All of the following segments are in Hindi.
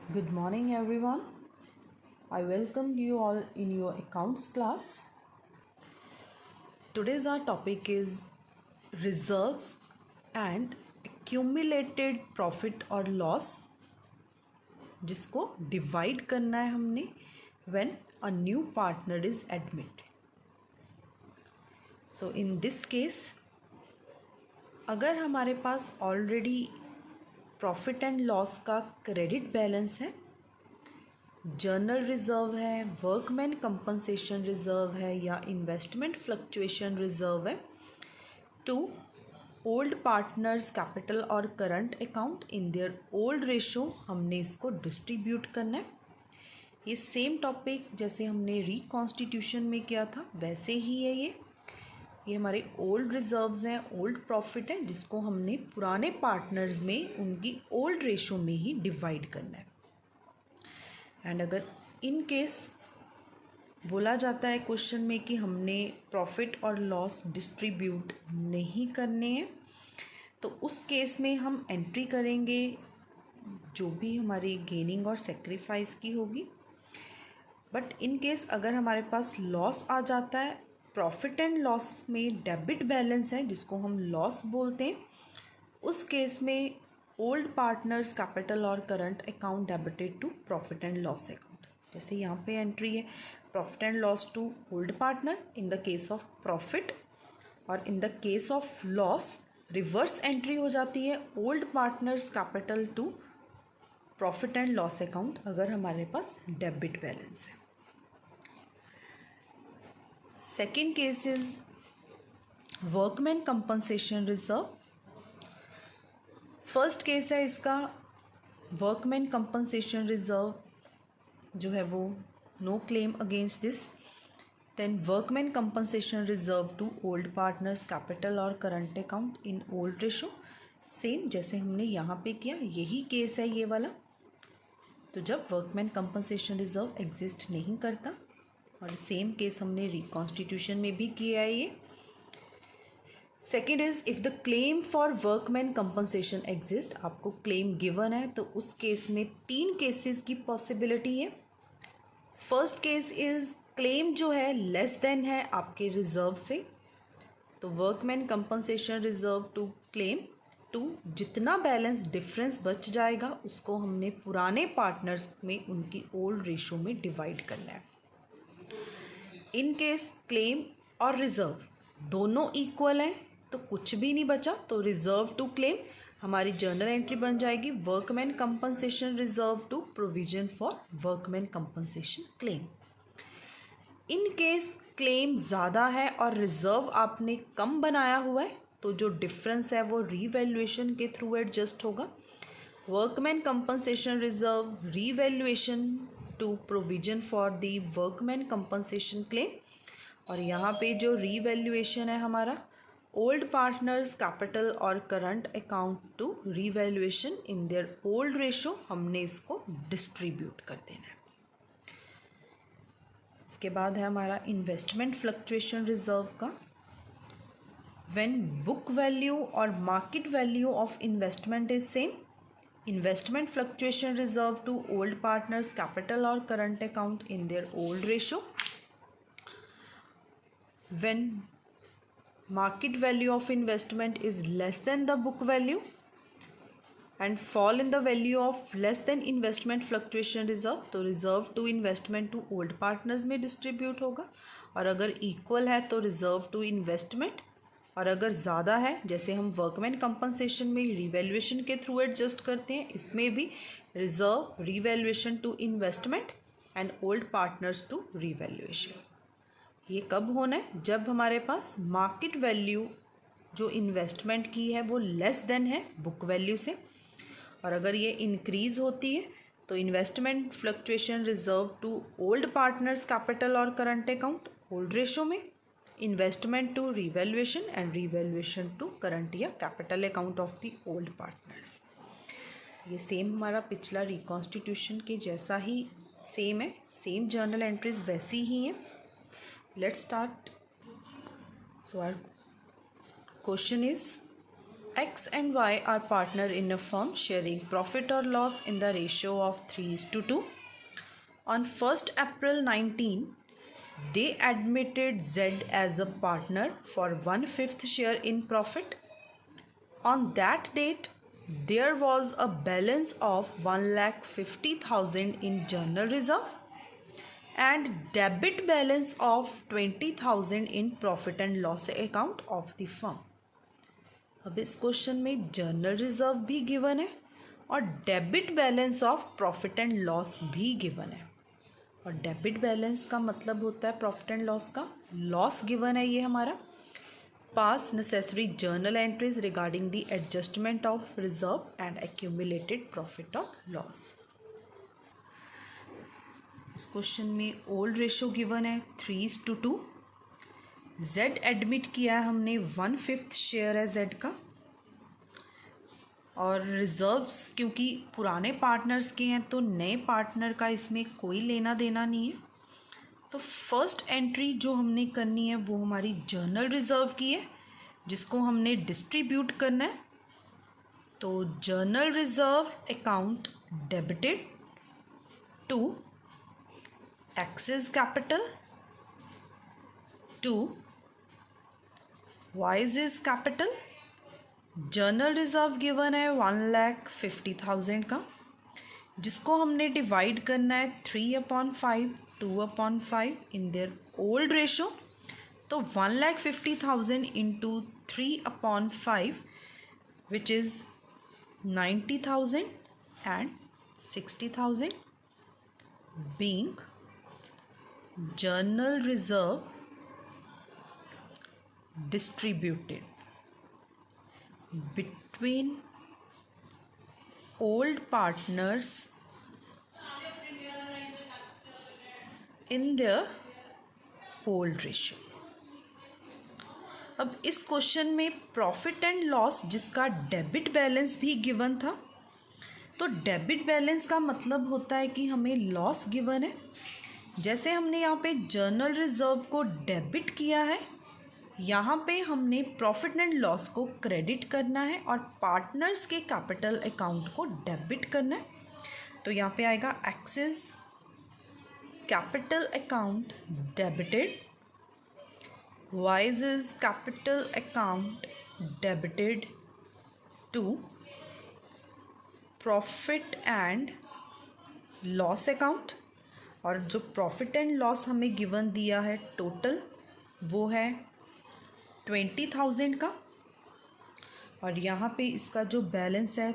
Good morning, everyone. I welcome you all in your accounts class. Today's our topic is reserves and accumulated profit or loss, जिसको डिवाइड करना है हमने when a new partner is admitted. So in this case, अगर हमारे पास ऑलरेडी प्रॉफिट एंड लॉस का क्रेडिट बैलेंस है, जर्नल रिजर्व है, वर्कमैन कंपनसेशन रिजर्व है या इन्वेस्टमेंट फ्लक्चुएशन रिजर्व है, टू ओल्ड पार्टनर्स कैपिटल और current account in their old ratio, हमने इसको डिस्ट्रीब्यूट करना है. ये सेम टॉपिक जैसे हमने रिकॉन्स्टिट्यूशन में किया था वैसे ही है. ये हमारे ओल्ड रिजर्व्स हैं, ओल्ड प्रॉफिट है, जिसको हमने पुराने पार्टनर्स में उनकी ओल्ड रेशो में ही डिवाइड करना है. एंड अगर इन केस बोला जाता है क्वेश्चन में कि हमने प्रॉफिट और लॉस डिस्ट्रीब्यूट नहीं करने हैं, तो उस केस में हम एंट्री करेंगे जो भी हमारी गेनिंग और सेक्रीफाइस की होगी. बट इन केस अगर हमारे पास लॉस आ जाता है, प्रॉफिट एंड लॉस में डेबिट बैलेंस है जिसको हम लॉस बोलते हैं, उस केस में ओल्ड पार्टनर्स कैपिटल और current account debited to profit and loss account. जैसे यहाँ पे एंट्री है profit and loss to old partner in the case of profit, और in the case of loss reverse entry हो जाती है old partners capital to profit and loss account अगर हमारे पास डेबिट बैलेंस है. Second case is workman compensation reserve. First case है इसका वर्कमैन कंपनसेशन रिजर्व जो है वो no claim against this. Then workman compensation reserve to old partners capital और current account in old ratio, same जैसे हमने यहाँ पे किया, यही केस है ये वाला. तो जब वर्कमैन कंपनसेशन रिजर्व एग्जिस्ट नहीं करता, और सेम केस हमने रिकॉन्स्टिट्यूशन में भी किया है ये. Second is if the claim for workman compensation exist, आपको क्लेम गिवन है तो उस केस में 3 केसेस की पॉसिबिलिटी है. फर्स्ट केस इज क्लेम जो है लेस देन है आपके रिजर्व से, तो workman compensation reserve to claim to जितना बैलेंस डिफरेंस बच जाएगा उसको हमने पुराने पार्टनर्स में उनकी ओल्ड रेशो में डिवाइड करना है. इन केस क्लेम और रिजर्व दोनों इक्वल हैं तो कुछ भी नहीं बचा, तो रिजर्व टू क्लेम हमारी जर्नल एंट्री बन जाएगी workman compensation reserve to provision for workman compensation claim. In case claim ज़्यादा है और रिजर्व आपने कम बनाया हुआ है, तो जो डिफरेंस है वो रीवैल्यूएशन के थ्रू एडजस्ट होगा. Workman compensation reserve revaluation to provision for the workman compensation claim, और यहाँ पे जो रीवैल्यूएशन है हमारा ओल्ड पार्टनर्स कैपिटल और current account to revaluation in their old ratio, हमने इसको डिस्ट्रीब्यूट कर देना है. इसके बाद है हमारा इन्वेस्टमेंट फ्लक्चुएशन रिजर्व का. व्हेन बुक वैल्यू और market value of investment is same, investment fluctuation reserve to old partners capital और current account in their old ratio. When market value of investment is less than the book value and fall in the value of less than investment fluctuation reserve, तो reserve to investment to old partners में distribute होगा. और अगर equal है तो reserve to investment, और अगर ज़्यादा है जैसे हम workman compensation में revaluation के through adjust करते हैं, इसमें भी reserve revaluation to investment and old partners to revaluation. ये कब होना है? जब हमारे पास मार्केट वैल्यू जो इन्वेस्टमेंट की है वो लेस देन है बुक वैल्यू से, और अगर ये इंक्रीज़ होती है तो investment fluctuation reserve to old partners capital और करंट अकाउंट ओल्ड रेशो में, investment to revaluation and revaluation to current या capital account of the old partners. ये सेम हमारा पिछला रिकॉन्स्टिट्यूशन के जैसा ही सेम है, सेम जर्नल एंट्रीज वैसी ही हैं. Let's start. So our question is X and Y are partner in a firm sharing profit or loss in the ratio of 3:2. On 1st April 19, they admitted Z as a partner for 1/5 share in profit. On that date, there was a balance of 1,50,000 in journal reserve and debit balance of 20,000 in profit and loss account of the firm. अब इस क्वेश्चन में जर्नल रिजर्व भी गिवन है और debit balance of profit and loss भी गिवन है। और डेबिट बैलेंस का मतलब होता है प्रॉफिट एंड लॉस का, लॉस गिवन है ये हमारा, पास necessary journal entries regarding the adjustment of reserve and accumulated profit और लॉस। इस क्वेश्चन में ओल्ड रेशो गिवन है 3:2। जेड एडमिट किया है हमने 1/5 शेयर है जेड का, और रिजर्व्स क्योंकि पुराने पार्टनर्स के हैं तो नए पार्टनर का इसमें कोई लेना देना नहीं है। तो फर्स्ट एंट्री जो हमने करनी है वो हमारी जर्नल रिजर्व की है जिसको हमने डिस्ट्रीब्यूट करना है। तो journal reserve account debited to X's capital to Y's capital. Journal reserve given है 1,50,000 का, जिसको हमने डिवाइड करना है 3/5 2/5 इन देयर ओल्ड रेशो। तो 1,50,000 into 3/5 which is 90,000 and 60,000 being journal reserve distributed between old partners in their old ratio। अब इस क्वेश्चन में प्रॉफिट एंड लॉस जिसका डेबिट बैलेंस भी गिवन था, तो डेबिट बैलेंस का मतलब होता है कि हमें लॉस गिवन है। जैसे हमने यहाँ पे जर्नल रिजर्व को डेबिट किया है, यहाँ पे हमने प्रॉफिट एंड लॉस को क्रेडिट करना है और पार्टनर्स के कैपिटल अकाउंट को डेबिट करना है। तो यहाँ पे आएगा X's capital account debited, Y's capital account debited to profit and loss account. और जो प्रॉफिट एंड लॉस हमें गिवन दिया है टोटल वो है 20,000 का, और यहाँ पे इसका जो बैलेंस है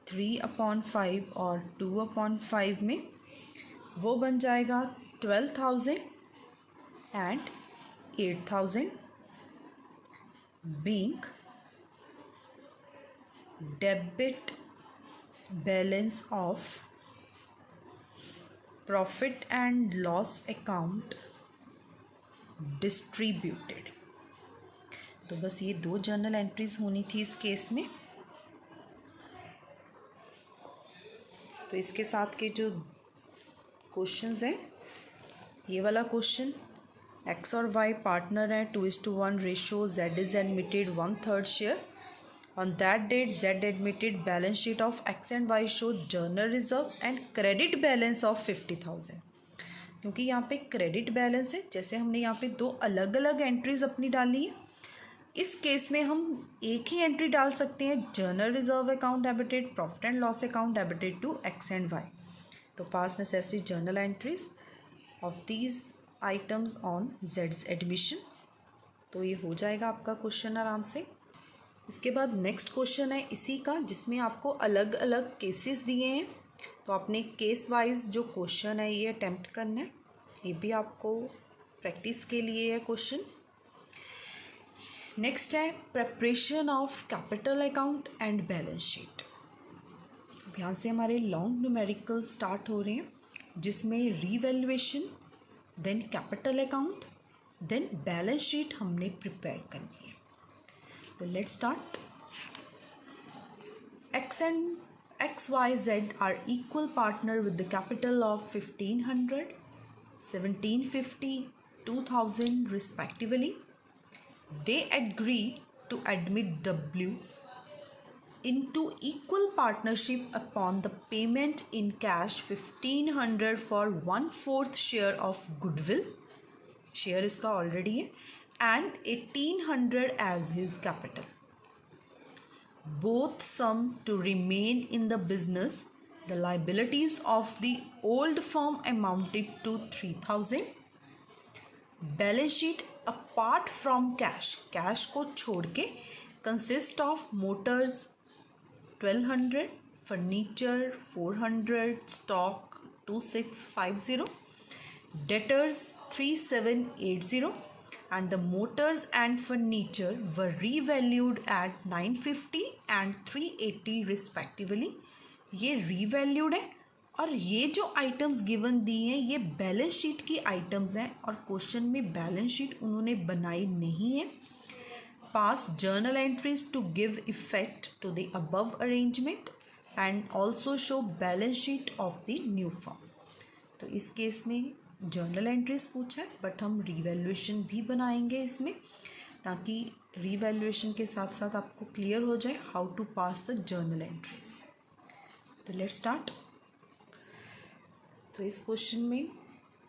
3/5 और 2/5 में वो बन जाएगा 12,000 and 8,000 being debit balance of profit and loss account distributed. तो बस ये दो जर्नल एंट्रीज होनी थी इस केस में। तो इसके साथ के जो क्वेश्चंस हैं, ये वाला क्वेश्चन एक्स और वाई पार्टनर है 2:1 ratio, Z is admitted 1/3 share. On that date, Z admitted balance sheet of X and Y showed journal reserve and credit balance of 50,000। क्योंकि यहाँ पे क्रेडिट बैलेंस है, जैसे हमने यहाँ पे दो अलग अलग एंट्रीज अपनी डाली है, इस केस में हम एक ही एंट्री डाल सकते हैं, journal reserve account debited profit and loss account debited to X and Y। तो पास necessary journal entries of these items on Z's admission. तो ये हो जाएगा आपका क्वेश्चन आराम से। इसके बाद नेक्स्ट क्वेश्चन है इसी का, जिसमें आपको अलग अलग केसेस दिए हैं, तो आपने केस वाइज जो क्वेश्चन है ये अटेम्प्ट करना है। ये भी आपको प्रैक्टिस के लिए है क्वेश्चन। नेक्स्ट है preparation of capital account and balance sheet. अब यहाँ से हमारे लॉन्ग न्यूमेरिकल स्टार्ट हो रहे हैं, जिसमें revaluation, then capital account, then balance sheet हमने प्रिपेयर करनी है। तो let's start. X, Y, Z are equal partner with the capital of 1,500, 1,750, 2,000 respectively. They agree to admit W into equal partnership upon the payment in cash 1500 for 1/4 share of goodwill, share इसका ऑलरेडी है, and 1800 as his capital. Both sum to remain in the business. The liabilities of the old firm amounted to 3000. Balance sheet apart from cash, cash को छोड़ के consist of motors 1200, furniture 400, stock 2650, debtors 3780, and the motors and furniture were revalued at 950 and 380 respectively. ये revalued है और ये जो आइटम्स गिवन दी हैं ये बैलेंस शीट की आइटम्स हैं और क्वेश्चन में बैलेंस शीट उन्होंने बनाई नहीं है. Pass journal entries to give effect to the above arrangement and also show balance sheet of the new firm. तो इस केस में जर्नल एंट्रीज पूछा है, बट हम रिवैल्यूएशन भी बनाएंगे इसमें ताकि रिवैल्यूएशन के साथ साथ आपको क्लियर हो जाए how to pass the journal entries. तो लेट्स स्टार्ट. तो इस क्वेश्चन में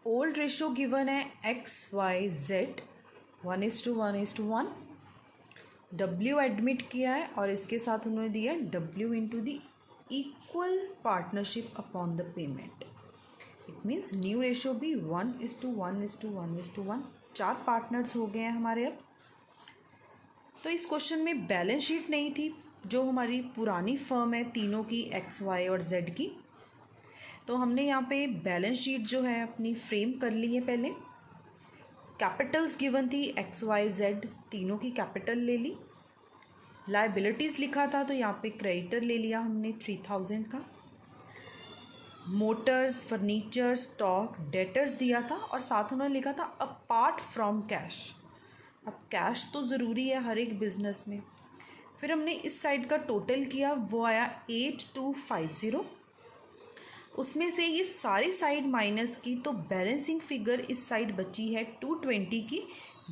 ओल्ड रेशो गिवन है XYZ 1:1:1. W एडमिट किया है और इसके साथ उन्होंने दिया W into the equal partnership upon the payment. It means new ratio भी 1:1:1:1. 4 पार्टनर्स हो गए हैं हमारे अब. तो इस क्वेश्चन में बैलेंस शीट नहीं थी जो हमारी पुरानी फर्म है तीनों की X, Y और Z की. तो हमने यहाँ पे बैलेंस शीट जो है अपनी फ्रेम कर ली है. पहले कैपिटल्स गिवन थी X, Y, Z, तीनों की कैपिटल ले ली. लाइबिलिटीज़ लिखा था तो यहाँ पे क्रेडिटर ले लिया हमने 3000 का. मोटर्स, फर्नीचर, स्टॉक, डेटर्स दिया था और साथ उन्होंने लिखा था अपार्ट फ्रॉम कैश. अब कैश तो ज़रूरी है हर एक बिजनेस में. फिर हमने इस साइड का टोटल किया, वो आया 8250. उसमें से ये सारी साइड माइनस की तो बैलेंसिंग फिगर इस साइड बची है 220 की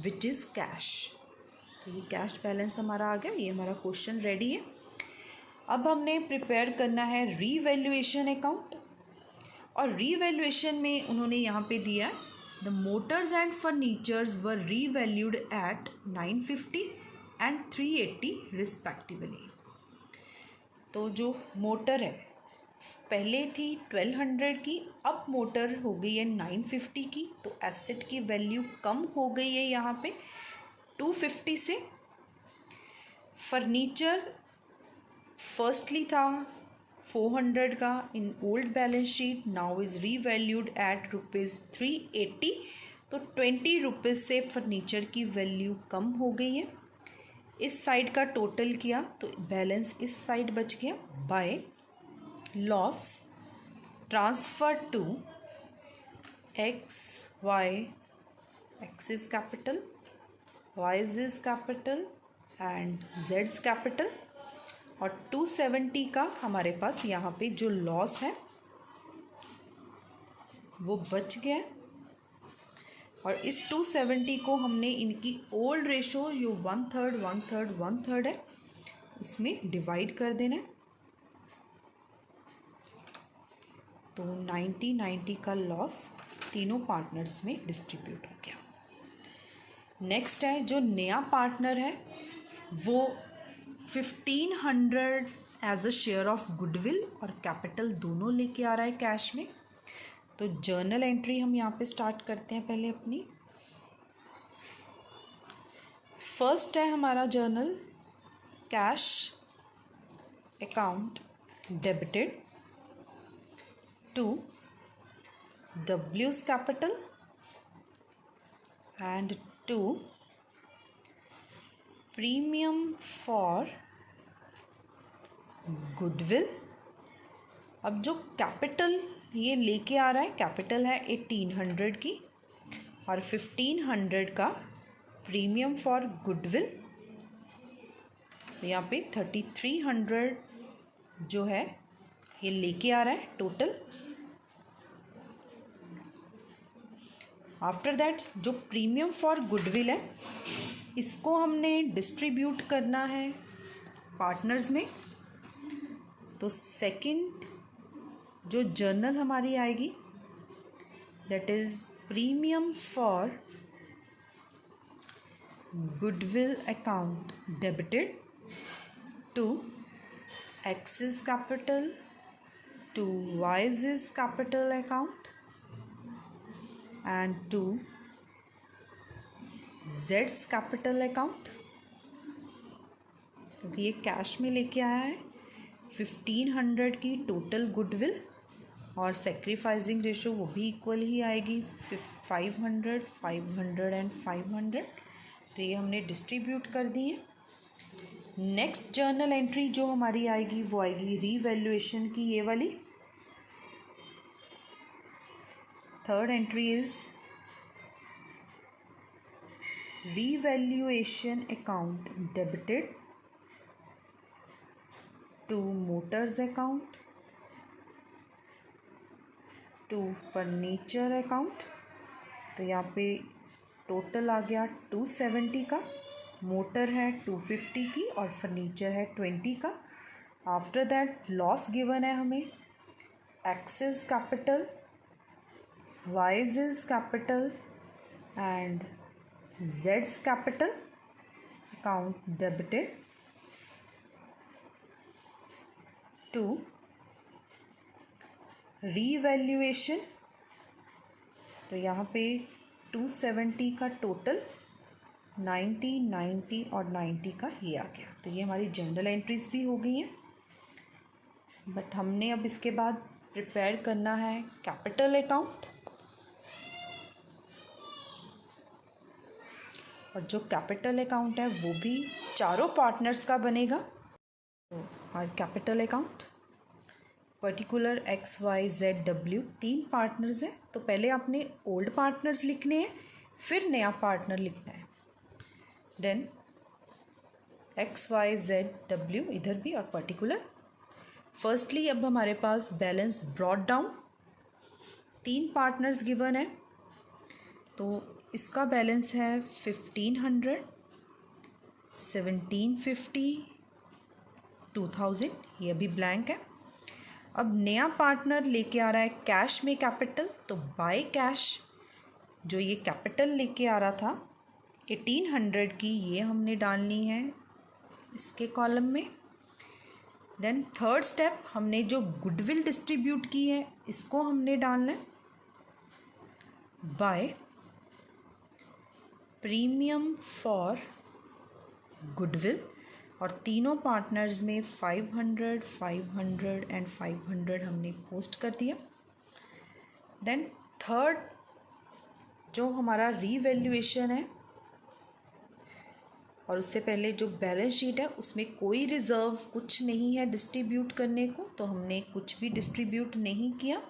विच इज़ कैश. तो ये कैश बैलेंस हमारा आ गया. ये हमारा क्वेश्चन रेडी है. अब हमने प्रिपेयर करना है रीवैल्यूएशन अकाउंट और रीवैल्यूएशन में उन्होंने यहाँ पे दिया the motors and furnitures were revalued at 950 and 380 respectively. तो जो मोटर है पहले थी 1200 की, अब मोटर हो गई है 950 की. तो एसेट की वैल्यू कम हो गई है यहाँ पे 250 से. फर्नीचर फर्स्टली था 400 का in old balance sheet, now is revalued at ₹380. तो 20 रुपीज़ से फर्नीचर की वैल्यू कम हो गई है. इस साइड का टोटल किया तो बैलेंस इस साइड बच गया. By loss transfer to X, Y, X is capital, Y is capital and Z is capital. और 270 का हमारे पास यहाँ पे जो लॉस है वो बच गया. और इस 270 को हमने इनकी ओल्ड रेशो जो 1/3 1/3 1/3 है उसमें डिवाइड कर देना है. तो 90 का लॉस तीनों पार्टनर्स में डिस्ट्रीब्यूट हो गया. नेक्स्ट है जो नया पार्टनर है वो 1500 as a share of goodwill और कैपिटल दोनों लेके आ रहा है कैश में. तो जर्नल एंट्री हम यहाँ पे स्टार्ट करते हैं पहले अपनी. फर्स्ट है हमारा journal cash account debited to W's capital and to premium for goodwill. अब जो कैपिटल ये लेके आ रहा है कैपिटल है 1800 की और 1500 का प्रीमियम फॉर गुडविल. तो यहाँ पे 3300 जो है ये लेके आ रहा है टोटल. आफ्टर दैट जो प्रीमियम फॉर गुडविल है इसको हमने डिस्ट्रीब्यूट करना है पार्टनर्स में. तो सेकंड जो जर्नल हमारी आएगी that is premium for goodwill account debited to X's capital to Wise's capital account and to Z's capital account, क्योंकि ये कैश में लेके आया है 1500 की टोटल गुडविल और सेक्रीफाइसिंग रेशो वो भी इक्वल ही आएगी 500, 500 एंड 500। तो ये हमने डिस्ट्रीब्यूट कर दी है। नेक्स्ट जर्नल एंट्री जो हमारी आएगी वो आएगी रीवैल्यूएशन की, ये वाली। Third entry is revaluation account debited to motors account to furniture account। तो यहाँ पे टोटल आ गया 270 का, मोटर है 250 की और फर्नीचर है 20 का। आफ्टर दैट लॉस गिवन है हमें axis capital, wise capital and Z's capital account debited to revaluation। तो यहाँ पे 270 का टोटल 90, 90 और 90 का ये आ गया। तो ये हमारी जनरल एंट्रीज भी हो गई हैं। बट हमने अब इसके बाद प्रिपेयर करना है कैपिटल अकाउंट, और जो कैपिटल अकाउंट है वो भी चारों पार्टनर्स का बनेगा। तो और capital account particular X Y Z W 3 partners हैं। तो पहले आपने ओल्ड पार्टनर्स लिखने हैं, फिर नया पार्टनर लिखना है। Then X Y Z W इधर भी और पर्टिकुलर। फर्स्टली अब हमारे पास balance brought down, 3 partners given है। तो इसका बैलेंस है 1500, 1750, 2000, ये अभी ब्लैंक है। अब नया पार्टनर लेके आ रहा है कैश में कैपिटल, तो बाय कैश जो ये कैपिटल लेके आ रहा था 1800 की, ये हमने डालनी है इसके कॉलम में। देन थर्ड स्टेप हमने जो गुडविल डिस्ट्रीब्यूट की है इसको हमने डालना है बाय प्रीमियम फॉर गुडविल, और तीनों पार्टनर्स में 500, 500 एंड 500 हमने पोस्ट कर दिया। देन थर्ड जो हमारा रीवैल्यूएशन है, और उससे पहले जो बैलेंस शीट है उसमें कोई रिज़र्व कुछ नहीं है डिस्ट्रीब्यूट करने को, तो हमने कुछ भी डिस्ट्रीब्यूट नहीं किया।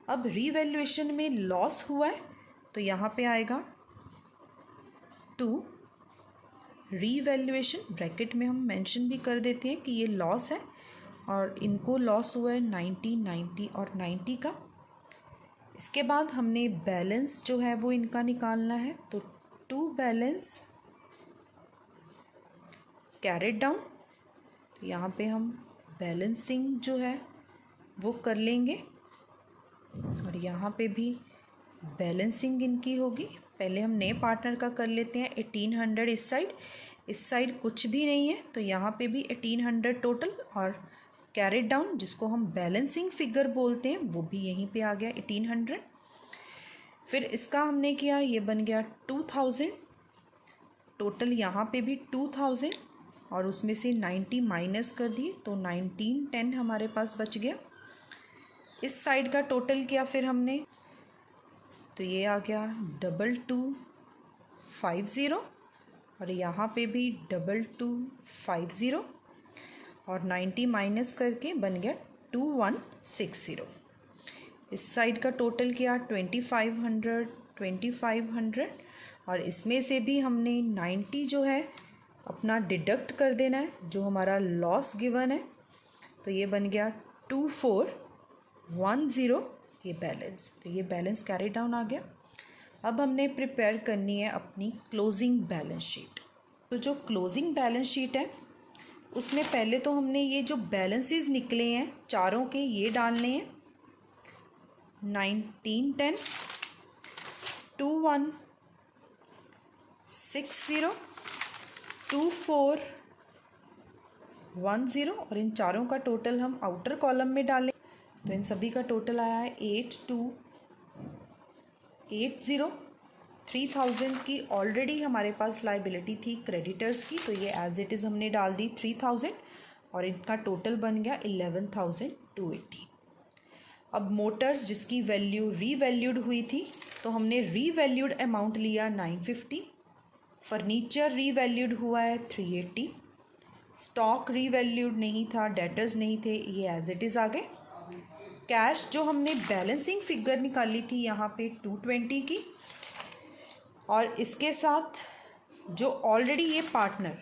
अब रीवैल्यूएशन में लॉस हुआ है तो यहाँ पे आएगा टू रीवैल्यूएशन, ब्रैकेट में हम मेंशन भी कर देते हैं कि ये लॉस है और इनको लॉस हुआ है 90, 90 और 90 का। इसके बाद हमने बैलेंस जो है वो इनका निकालना है, तो टू बैलेंस कैरेड डाउन, तो यहाँ पे हम बैलेंसिंग जो है वो कर लेंगे और यहाँ पे भी बैलेंसिंग इनकी होगी। पहले हम नए पार्टनर का कर लेते हैं 1800 इस साइड कुछ भी नहीं है, तो यहाँ पे भी 1800 टोटल और कैरेड डाउन जिसको हम बैलेंसिंग फिगर बोलते हैं वो भी यहीं पे आ गया 1800। फिर इसका हमने किया, ये बन गया 2000 टोटल, यहाँ पे भी 2000 और उसमें से 90 माइनस कर दिए तो 1910 हमारे पास बच गया। इस साइड का टोटल किया फिर हमने, तो ये आ गया 2250 और यहाँ पे भी 2250 और 90 माइनस करके बन गया 2160। इस साइड का टोटल किया 2500 और इसमें से भी हमने 90 जो है अपना डिडक्ट कर देना है जो हमारा लॉस गिवन है, तो ये बन गया 2410 ये बैलेंस। तो ये बैलेंस कैरी डाउन आ गया। अब हमने प्रिपेयर करनी है अपनी क्लोजिंग बैलेंस शीट। तो जो क्लोजिंग बैलेंस शीट है उसमें पहले तो हमने ये जो बैलेंसेस निकले हैं चारों के ये डालने हैं। 1910 21 60 2410 और इन चारों का टोटल हम आउटर कॉलम में डालें तो इन सभी का टोटल आया है 8280। 3000 की ऑलरेडी हमारे पास लाइबिलिटी थी क्रेडिटर्स की, तो ये एज इट इज़ हमने डाल दी 3000 और इनका टोटल बन गया 11,280। अब मोटर्स जिसकी वैल्यू रीवैल्यूड हुई थी तो हमने रीवैल्यूड अमाउंट लिया 950। फर्नीचर रीवैल्यूड हुआ है 380। स्टॉक रीवैल्यूड नहीं था, डेटर्स नहीं थे, ये एज इट इज़ आ गए। कैश जो हमने बैलेंसिंग फिगर निकाली थी यहाँ पे 220 की, और इसके साथ जो ऑलरेडी ये पार्टनर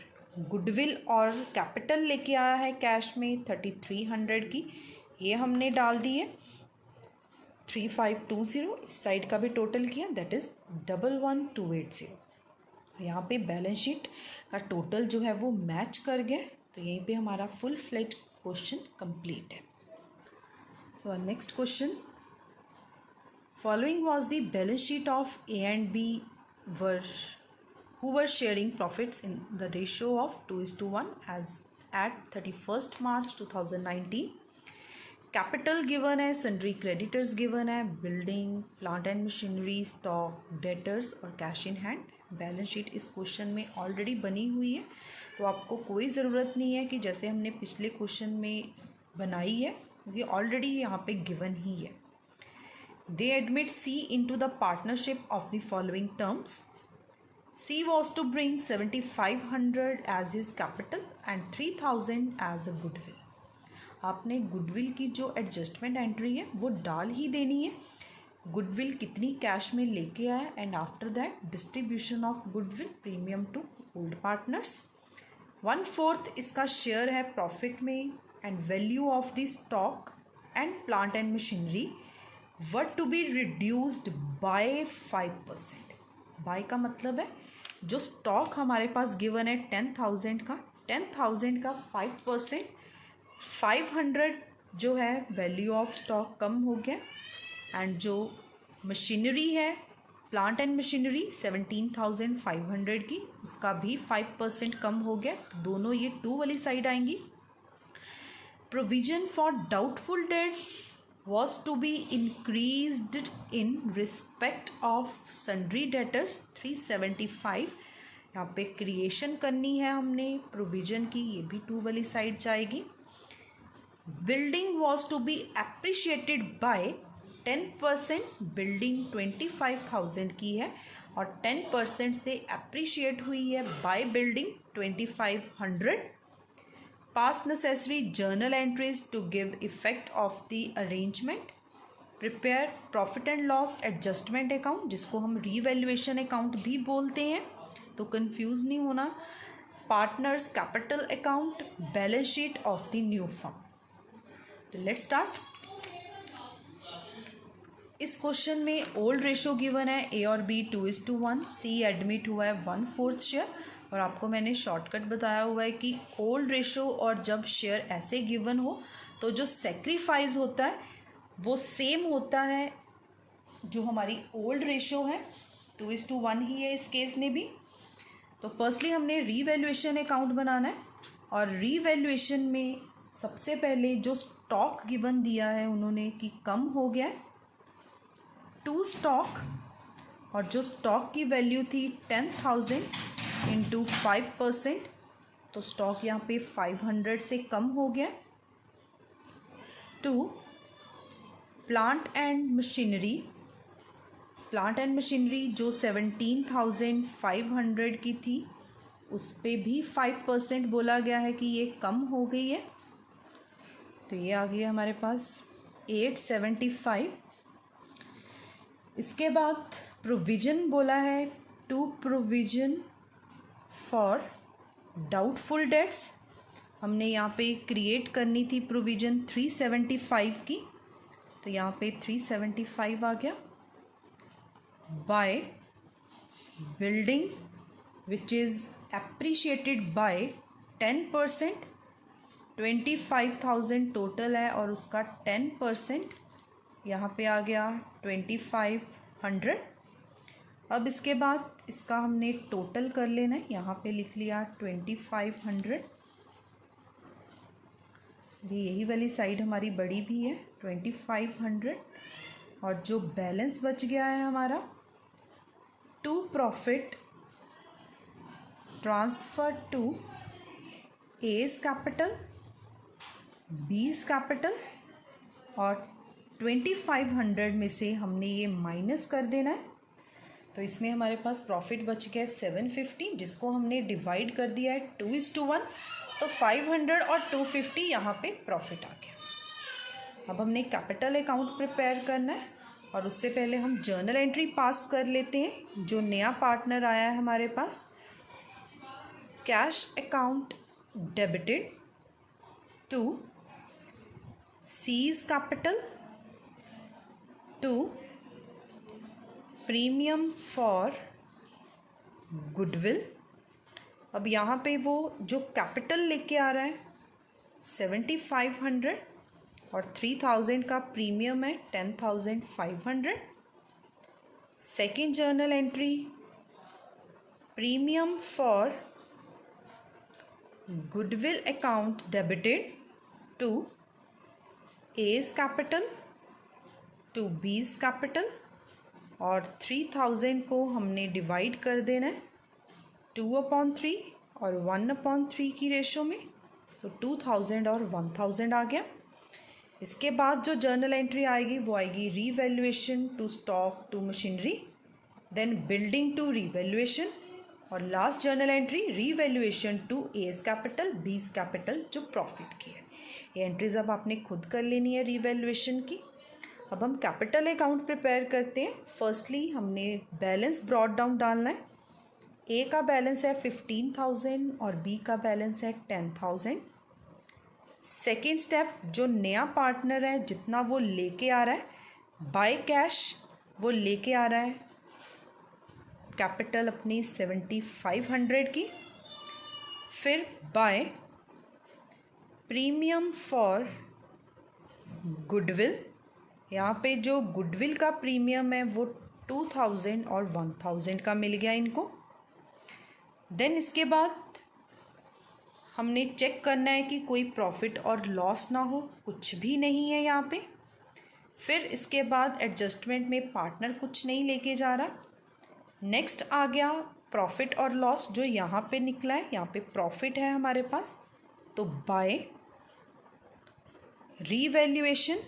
गुडविल और कैपिटल लेके आया है कैश में 3300 की, ये हमने डाल दी है 3520। इस साइड का भी टोटल किया दैट इज़ 11280। यहाँ पे बैलेंस शीट का टोटल जो है वो मैच कर गया, तो यहीं पे हमारा फुल फ्लेज क्वेश्चन कंप्लीट है। So next question, following was the balance sheet of A and B who were sharing profits in the ratio of 2:1 as at 31st March 2019. Capital given है, सन्ड्री क्रेडिटर्स गिवन है, building, plant and machinery, stock, debtors और cash in hand. Balance sheet इस क्वेश्चन में ऑलरेडी बनी हुई है, तो आपको कोई ज़रूरत नहीं है कि जैसे हमने पिछले क्वेश्चन में बनाई है, क्योंकि ऑलरेडी यहाँ पे गिवन ही है। They admit C into the partnership of the following terms. C was to bring 7500 as his capital and 3000 as a goodwill. आपने गुडविल की जो एडजस्टमेंट एंट्री है वो डाल ही देनी है। गुडविल कितनी कैश में लेके आया and after that distribution of goodwill premium to old partners. 1/4 इसका शेयर है प्रॉफिट में and value of the stock and plant and machinery what to be reduced by 5%। By का मतलब है जो स्टॉक हमारे पास गिवन है 10,000 का, 10,000 का 5%, 500 जो है वैल्यू ऑफ स्टॉक कम हो गया एंड जो मशीनरी है प्लांट एंड मशीनरी 17,500 की, उसका भी 5% कम हो गया, तो दोनों ये 2 वाली साइड आएंगी। Provision for doubtful dates was to be increased in respect of sundry debtors 375। यहाँ पे क्रिएशन करनी है हमने प्रोविजन की, ये भी 2 वाली साइड जाएगी। Building was to be appreciated by 10%। Building 25,000 की है और 10% से अप्रिशिएट हुई है by building 2500। Pass necessary journal entries to give effect of the arrangement. Prepare profit and loss adjustment account, जिसको हम revaluation account भी बोलते हैं, तो कंफ्यूज नहीं होना। Partners capital account, balance sheet of the new firm। तो let's start। इस क्वेश्चन में ओल्ड रेशो गिवन है ए और बी 2:1, सी एडमिट हुआ है 1/4 शेयर, और आपको मैंने शॉर्टकट बताया हुआ है कि ओल्ड रेशो और जब शेयर ऐसे गिवन हो तो जो सेक्रीफाइस होता है वो सेम होता है जो हमारी ओल्ड रेशो है, 2:1 ही है इस केस में भी। तो फर्स्टली हमने रीवैल्यूएशन अकाउंट बनाना है, और रीवैल्यूएशन में सबसे पहले जो स्टॉक गिवन दिया है उन्होंने कि कम हो गया है 2 स्टॉक, और जो स्टॉक की वैल्यू थी 10,000 इंटू 5%, तो स्टॉक यहाँ पे 500 से कम हो गया। 2 plant and machinery, plant and machinery जो 17,500 की थी उस पे भी 5% बोला गया है कि ये कम हो गई है, तो ये आ गया हमारे पास 875। इसके बाद प्रोविज़न बोला है to provision for doubtful debts, हमने यहाँ पे क्रिएट करनी थी प्रोविज़न 375 की, तो यहाँ पे 375 आ गया। By building which is appreciated by 10%, 25,000 total है और उसका 10% यहाँ पे आ गया 2500। अब इसके बाद इसका हमने टोटल कर लेना है, यहाँ पे लिख लिया 2500, भी यही वाली साइड हमारी बड़ी भी है 2500। और जो बैलेंस बच गया है हमारा, to profit transfer to A's capital, B's capital, और 2500 में से हमने ये माइनस कर देना है। तो इसमें हमारे पास प्रॉफिट बच गया 750, जिसको हमने डिवाइड कर दिया है 2:1, तो 500 और 250 यहाँ पे प्रॉफिट आ गया। अब हमने कैपिटल अकाउंट प्रिपेयर करना है और उससे पहले हम जर्नल एंट्री पास कर लेते हैं। जो नया पार्टनर आया है हमारे पास, cash account debited to C's capital to premium for goodwill. अब यहाँ पे वो जो कैपिटल लेके आ रहा है 7500 और 3000 का प्रीमियम है 10,500। Second journal entry, premium for goodwill account debited to A's capital to B's capital, और 3000 को हमने डिवाइड कर देना है 2/3 और 1/3 की रेशो में, तो 2000 और 1000 आ गया। इसके बाद जो जर्नल एंट्री आएगी वो आएगी revaluation to stock to machinery, then building to revaluation, और last journal entry revaluation to A's capital B's capital जो प्रॉफिट की है। ये एंट्रीज अब आपने खुद कर लेनी है रीवैल्यूएशन की। अब हम कैपिटल अकाउंट प्रिपेयर करते हैं। फर्स्टली हमने बैलेंस ब्रॉट डाउन डालना है। ए का बैलेंस है 15,000 और बी का बैलेंस है 10,000। सेकेंड स्टेप, जो नया पार्टनर है जितना वो लेके आ रहा है बाय कैश, वो लेके आ रहा है कैपिटल अपनी 7500 की, फिर बाय प्रीमियम फॉर गुडविल, यहाँ पे जो गुडविल का प्रीमियम है वो 2000 और 1000 का मिल गया इनको। देन इसके बाद हमने चेक करना है कि कोई प्रॉफिट और लॉस ना हो, कुछ भी नहीं है यहाँ पे। फिर इसके बाद एडजस्टमेंट में पार्टनर कुछ नहीं लेके जा रहा। नेक्स्ट आ गया प्रॉफिट और लॉस, जो यहाँ पे निकला है, यहाँ पे प्रॉफिट है हमारे पास, तो बाय रीवैल्यूएशन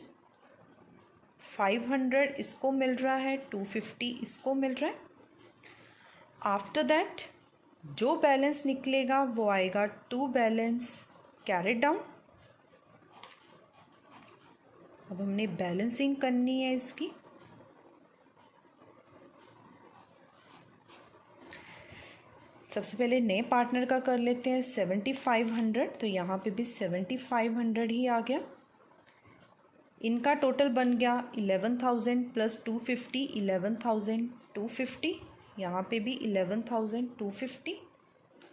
500 इसको मिल रहा है, 250 इसको मिल रहा है। आफ्टर दैट जो बैलेंस निकलेगा वो आएगा टू बैलेंस कैरिड डाउन। अब हमने बैलेंसिंग करनी है इसकी। सबसे पहले नए पार्टनर का कर लेते हैं 7500, तो यहाँ पे भी 7500 ही आ गया। इनका टोटल बन गया 11,000 प्लस 250, 11,250। यहाँ पे भी 11,250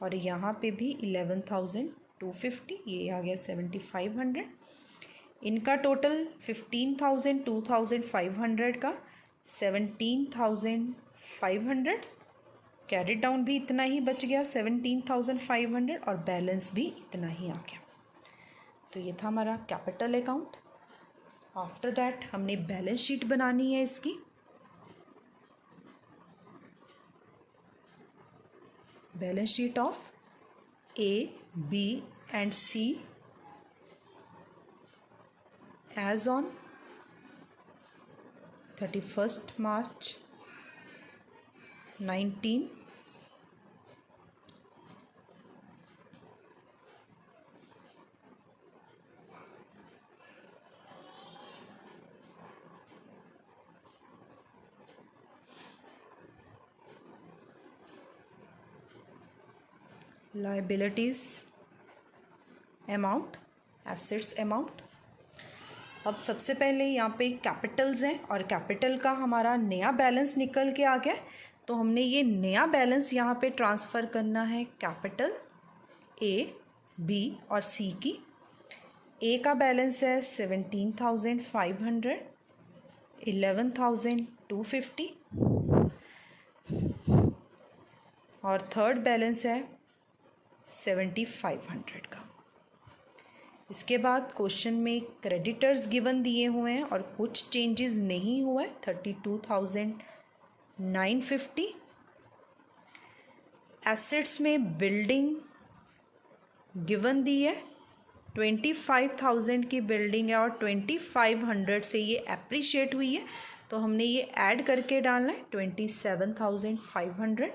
और यहाँ पे भी 11,250, ये आ गया 7500। इनका टोटल 15,000, 2,500 का 17,500। कैरिड डाउन भी इतना ही बच गया 17,500 और बैलेंस भी इतना ही आ गया। तो ये था हमारा कैपिटल अकाउंट। आफ्टर दैट हमने बैलेंस शीट बनानी है इसकी। Balance sheet of A, B and C as on 31st March 19। Liabilities amount, assets amount. अब सबसे पहले यहाँ पे कैपिटल्स हैं और कैपिटल का हमारा नया बैलेंस निकल के आ गया, तो हमने ये नया बैलेंस यहाँ पे ट्रांसफ़र करना है कैपिटल ए, बी और सी की। ए का बैलेंस है 17,500, 11,250 और थर्ड बैलेंस है 7,500 का। इसके बाद क्वेश्चन में क्रेडिटर्स गिवन दिए हुए हैं और कुछ चेंजेस नहीं हुआ है। 32,950। एसेट्स में बिल्डिंग गिवन दी है, 25,000 की बिल्डिंग है और 2,500 से ये एप्रिशिएट हुई है, तो हमने ये ऐड करके डालना है 27,500।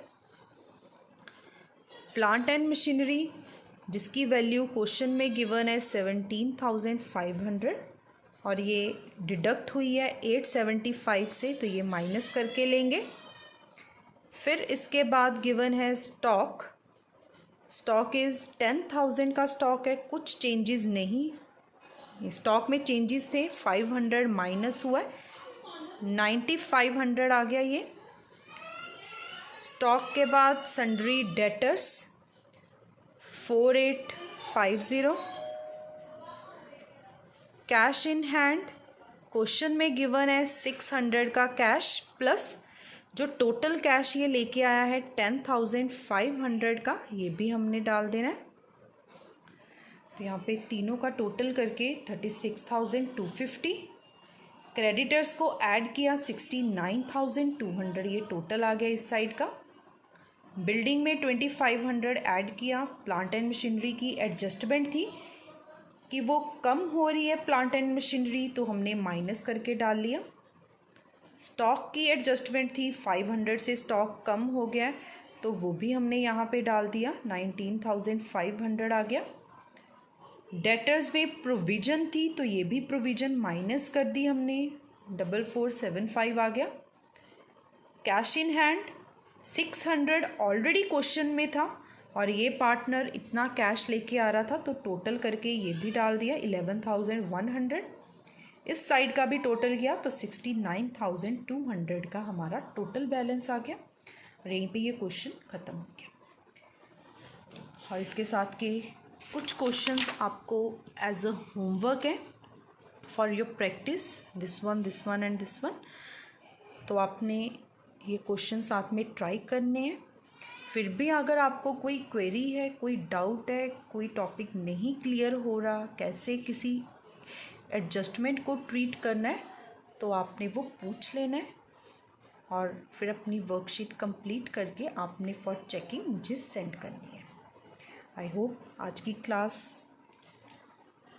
प्लांट एंड मशीनरी जिसकी वैल्यू क्वेश्चन में गिवन है 17,500 और ये डिडक्ट हुई है 875 से, तो ये माइनस करके लेंगे। फिर इसके बाद गिवन है स्टॉक। स्टॉक इज़ 10,000 का स्टॉक है, कुछ चेंजेस नहीं। स्टॉक में चेंजेस थे, 500 माइनस हुआ है, 9,500 आ गया ये। स्टॉक के बाद sundry debtors 4,850। Cash in hand question में गिवन है 600 का कैश प्लस जो टोटल कैश ये लेके आया है 10,500 का, ये भी हमने डाल देना है। तो यहाँ पे तीनों का टोटल करके 36,250। क्रेडिटर्स को ऐड किया 69,200, ये टोटल आ गया इस साइड का। बिल्डिंग में 2,500 ऐड किया। प्लांट एंड मशीनरी की एडजस्टमेंट थी कि वो कम हो रही है प्लांट एंड मशीनरी, तो हमने माइनस करके डाल लिया। स्टॉक की एडजस्टमेंट थी, 500 से स्टॉक कम हो गया, तो वो भी हमने यहाँ पे डाल दिया, 19,500 आ गया। डेटर्स में प्रोविज़न थी, तो ये भी प्रोविज़न माइनस कर दी हमने, 4,475 आ गया। Cash in hand 600 already question में था और ये पार्टनर इतना कैश लेके आ रहा था, तो टोटल करके ये भी डाल दिया 11,100। इस साइड का भी टोटल किया तो 69,200 का हमारा टोटल बैलेंस आ गया और यहीं पे ये क्वेश्चन ख़त्म हो गया। और इसके साथ के कुछ क्वेश्चंस आपको एज अ होमवर्क है for your practice, this one and this one. तो आपने ये क्वेश्चन साथ में ट्राई करने हैं। फिर भी अगर आपको कोई क्वेरी है, कोई डाउट है, कोई टॉपिक नहीं क्लियर हो रहा, कैसे किसी एडजस्टमेंट को ट्रीट करना है, तो आपने वो पूछ लेना है और फिर अपनी वर्कशीट कंप्लीट करके आपने फॉर चेकिंग मुझे सेंड करनी है। आई होप आज की क्लास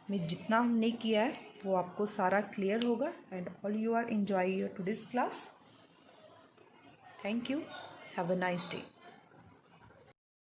में जितना हमने किया है वो आपको सारा क्लियर होगा and all you are enjoy your today's class. Thank you, have a nice day.